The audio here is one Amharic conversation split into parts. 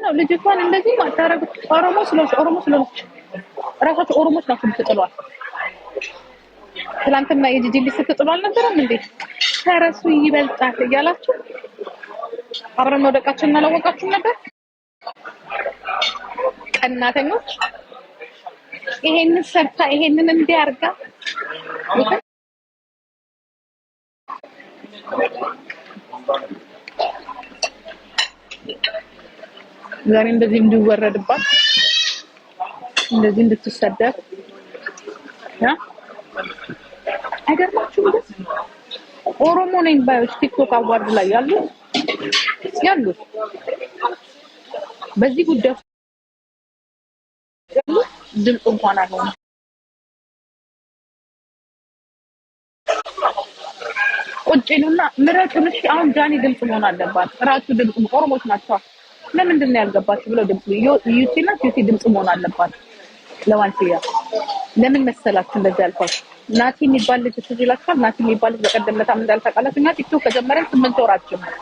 ምንድነው ልጅቷን እንደዚህ ማታረጉ? ኦሮሞ ስለሆነች ራሳቸው ኦሮሞች ናቸው የምትጥሏት። ትላንትና የጂጂ ልጅ ስትጥሉ አልነበረም እንዴ? ተረሱ ይበልጣል እያላችሁ አብረን መውደቃችንን አላወቃችሁም ነበር? ቀናተኞች ይሄንን ሰርታ ይሄንን እንዲያርጋ ዛሬ እንደዚህ እንዲወረድባት እንደዚህ እንድትሰደብ ያ አይገርማችሁም? ኦሮሞ ነኝ ባዮች ቲክቶክ አዋርድ ላይ ያሉት በዚህ ጉዳይ ድምጽ እንኳን አልሆነ ቁጭኑና ምረጡን። እሺ አሁን ጃኒ ድምጽ መሆን አለባት። ራሱ ድምጽ ኦሮሞች ናቸው። ለምንድን ነው ያልገባችሁ ብለው ድምጽ ዩቲና ዩቲ ድምጽ መሆን አለባት። ለዋንቲያ ለምን መሰላችሁ እንደዚህ ያልኳችሁ? ናቲ የሚባል ልጅ ትዝ ይላችኋል? ናቲ የሚባል ልጅ በቀደም ለታም እንዳልተቃላት እኛ ቲክቶክ ከጀመረን 8 ወራችን ነው።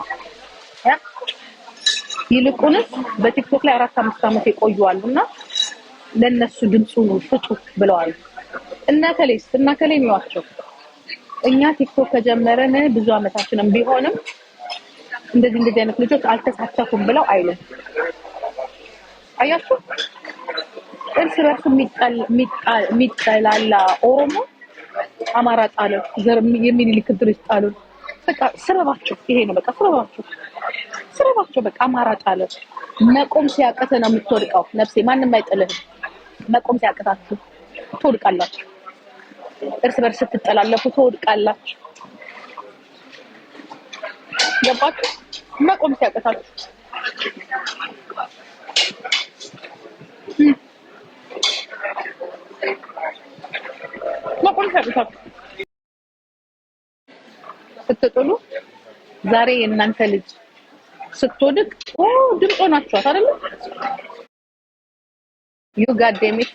ይልቁንስ በቲክቶክ ላይ 4-5 አመት የቆዩ አሉና ለነሱ ድምጹን ፍጡ ብለዋል። እና ከሌ ነው እኛ ቲክቶክ ከጀመረን ብዙ አመታችንም ቢሆንም እንደዚህ አይነት ልጆች አልተሳተፉም ብለው አይሉም። አያችሁ እርስ በርሱ የሚጣላላ ኦሮሞ አማራ ጣለ ዘር የሚኒሊክ ድርጅት ጣሉ። በቃ ስረባቸው ይሄ ነው። በቃ ስረባቸው በቃ አማራ ጣለ። መቆም ሲያቀተ ነው የምትወድቀው። ነፍሴ ማንንም አይጥልህም። መቆም ሲያቀታችሁ ትወድቃላችሁ። እርስ በርስ ስትጠላለፉ ትወድቃላችሁ። ገባችሁ? መቆም ሲያቀታችሁ ስትጥሉ ዛሬ የእናንተ ልጅ ስትወድቅ ድምጾ ናቸው አይደል? you god damn it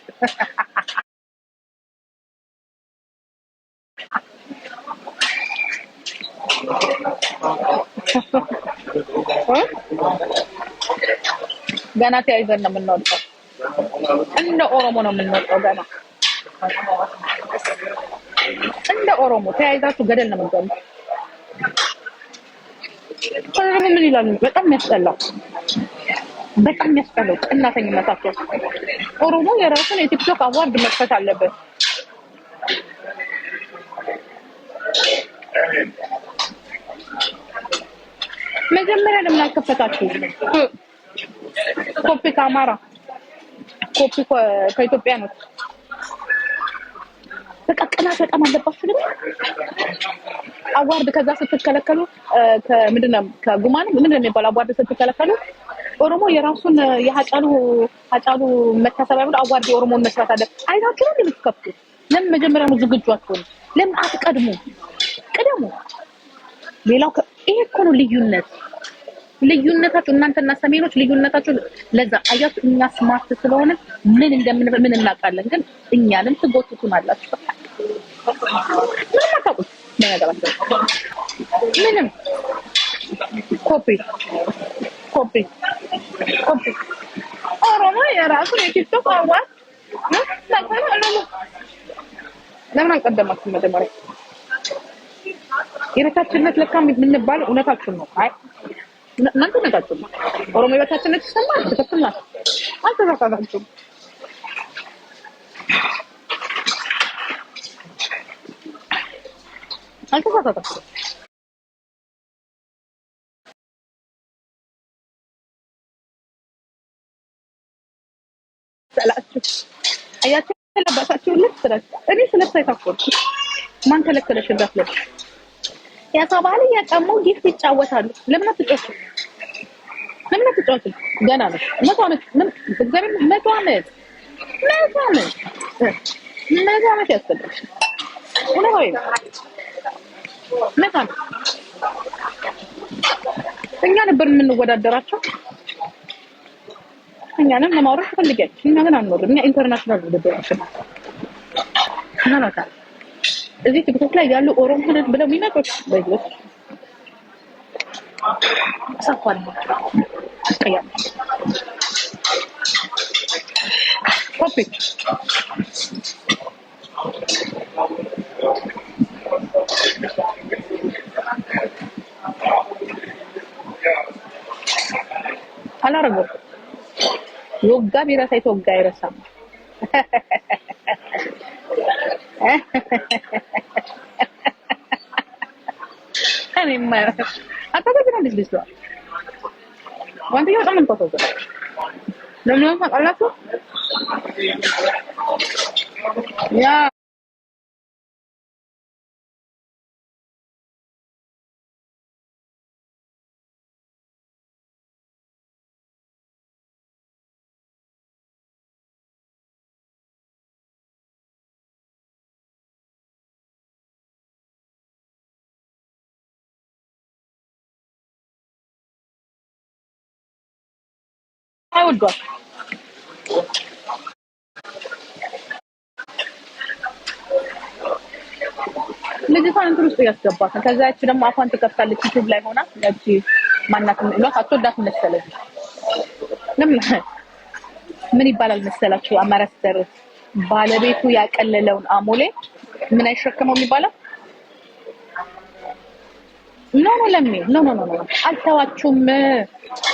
ገና ተያይዘን ነው የምንወጣው። እንደ ኦሮሞ ነው የምንወጣው። ገና እንደ ኦሮሞ ተያይዛችሁ ገደል ነው የምትገቡት። ምን ይላል? በጣም ያስጠላው ቀናተኝነታቸው። ኦሮሞ የራሱን የቲክቶክ አዋርድ መክፈት አለበት። መጀመሪያ ለምን አልከፈታችሁ? ኮፒ ከአማራ ኮፒ ከኢትዮጵያ ነው። በቃ ቅናት በጣም አለባችሁ። ግን አዋርድ ከዛ ስትከለከሉ ከምንድነው ከጉማን ምንድነው የሚባለው አዋርድ ስትከለከሉ ኦሮሞ የራሱን የሀጫሉ መታሰቢያ ብሎ አዋርድ የኦሮሞን መስራት አለ። አይታችሁ ነው የምትከፍቱት? ለምን መጀመሪያ ነው ዝግጁ አትሆኑ? ለምን አትቀድሙ? ቅደሙ። ሌላው ይሄ እኮ ነው ልዩነታችሁ። እናንተና ሰሜኖች ልዩነታችሁ ለዛ አያችሁ። እኛ ስማርት ስለሆነ ምን እናውቃለን። ግን እኛንም ትጎትቱናላችሁ። ምንም አታውቁት ምንም ኮፒ ኦሮሞ የራሱን የቲክቶክ አዋርድ ለምን አልቀደማችሁም? መጀመሪያ የበታችነት ለካ የምንባለው እውነታችሁን ነው። አይ እናንተ ነጋችሁ ኦሮሞ የበታችነት ይሰማል። ተከትልና አልተሳሳታችሁም። አያችሁ ለባሳችሁ ልትረዳ እኔ ስለታይታቆት ማን ከለከለሽ? እንዳትለሽ ያሳባለ ያቀሙ ጊፍት ይጫወታሉ። ለምን አትጫወቱ? ገና ነው 100 ዓመት ምን እግዚአብሔር 100 ዓመት ያስፈልጋል። ወላሂ 100 ዓመት እኛ ነበር የምንወዳደራቸው። እኛንም ለማውራት ፈልገች። እኛ ግን አንኖርም። እኛ ኢንተርናሽናል ውድድር ነው። እናላታ እዚህ ቲክቶክ ላይ ያሉ ኦሮሞ ነን ብለው የሚመጡት በዚህ ሰፋን አስቀያሚ ኮፒ አላረገው ወጋ ቢረሳ የተወጋ አይረሳም። እኔማ አታውቅም ልጅ ነው ወንድዬ በጣም ነው የምታውቀው። ለምን ታውቃላችሁ? ያ አይወዷት ልጅቷን እንትን ውስጥ ያስገባት። ከዛ ያቺ ደግሞ አፏን ትከፍታለች ዩቲዩብ ላይ ሆና ያቺ ማናት ነው አትወዳት መሰለኝ። ለምን ምን ይባላል መሰላችሁ? አማራስተር ባለቤቱ ያቀለለውን አሞሌ ምን አይሸከመው የሚባለው? ኖ አልተዋችሁም።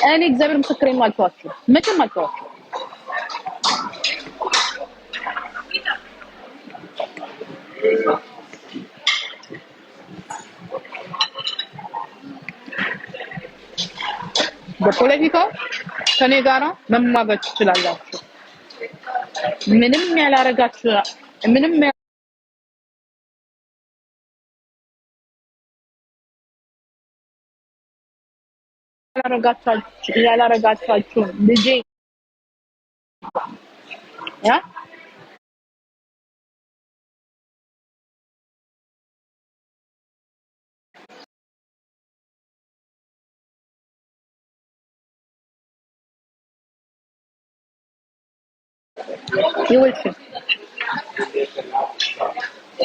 እኔ እግዚአብሔር ምስክሬ ነው፣ አልተዋችሁም። መቼም አልተዋችሁም። በፖለቲካው ከኔ ጋራ መማገጥ ትችላላችሁ። ምንም ያላረጋችሁ ምንም ያላረጋችሁ ልጄ ያ ይወልሽ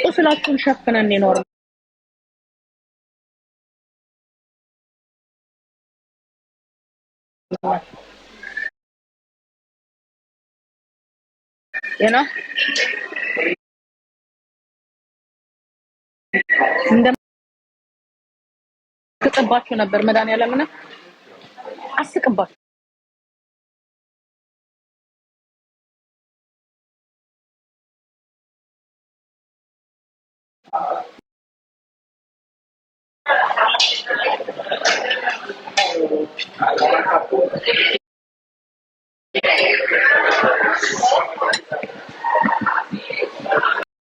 ቁስላችሁን ሸፍነን ይኖር የና እንደምትጠባችሁ ነበር መድኃኒዓለምን አስቅባችሁ